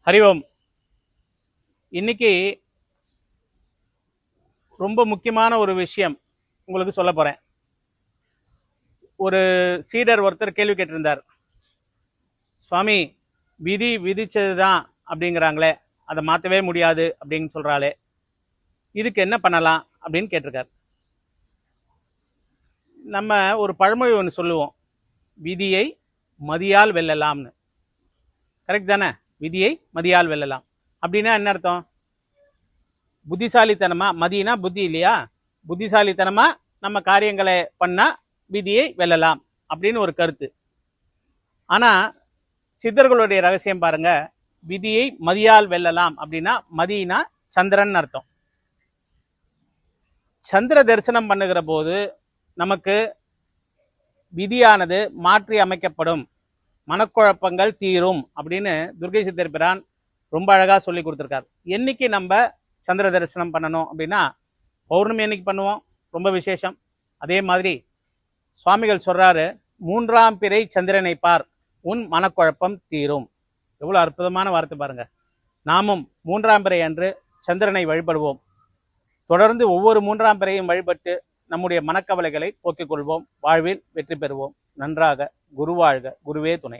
ஹரி ஓம். இன்னைக்கு ரொம்ப முக்கியமான ஒரு விஷயம் உங்களுக்கு சொல்ல போறேன். ஒரு சீடர் ஒருத்தர் கேள்வி கேட்டிருந்தார், சுவாமி விதி விதிச்சதுதான் அப்படிங்கிறாங்களே, அதை மாற்றவே முடியாது அப்படின்னு சொல்றாளே, இதுக்கு என்ன பண்ணலாம் அப்படின்னு கேட்டிருக்கார். நம்ம ஒரு பழமொழி ஒன்று சொல்லுவோம், விதியை மதியால் வெல்லலாம்னு. கரெக்ட் தானே? விதியை மதியால் வெல்லலாம் அப்படின்னா என்ன அர்த்தம்? புத்திசாலித்தனமா, மதினா புத்தி இல்லையா, புத்திசாலித்தனமா நம்ம காரியங்களை பண்ணா விதியை வெல்லலாம் அப்படின்னு ஒரு கருத்து. ஆனா சித்தர்களுடைய ரகசியம் பாருங்க, விதியை மதியால் வெல்லலாம் அப்படின்னா மதினா சந்திரன் அர்த்தம். சந்திர தரிசனம் பண்ணுகிற போது நமக்கு விதியானது மாற்றி அமைக்கப்படும், மனக்குழப்பங்கள் தீரும் அப்படின்னு துர்க்கை சித்தர் பிரான் ரொம்ப அழகா சொல்லி கொடுத்துருக்காரு. என்னைக்கு நம்ம சந்திர தரிசனம் பண்ணணும் அப்படின்னா, பௌர்ணமி என்னைக்கு பண்ணுவோம், ரொம்ப விசேஷம். அதே மாதிரி சுவாமிகள் சொல்றாரு, 3ஆம் பிறை சந்திரனை பார், உன் மனக்குழப்பம் தீரும். எவ்வளவு அற்புதமான வார்த்தை பாருங்க. நாமும் 3ஆம் பிறை அன்று சந்திரனை வழிபடுவோம். தொடர்ந்து ஒவ்வொரு 3ஆம் பிறையும் வழிபட்டு நம்முடைய மனக்கவலைகளை போக்கிக் கொள்வோம். வாழ்வில் வெற்றி பெறுவோம். நன்றாக. குருவாழ்க. குருவே துணை.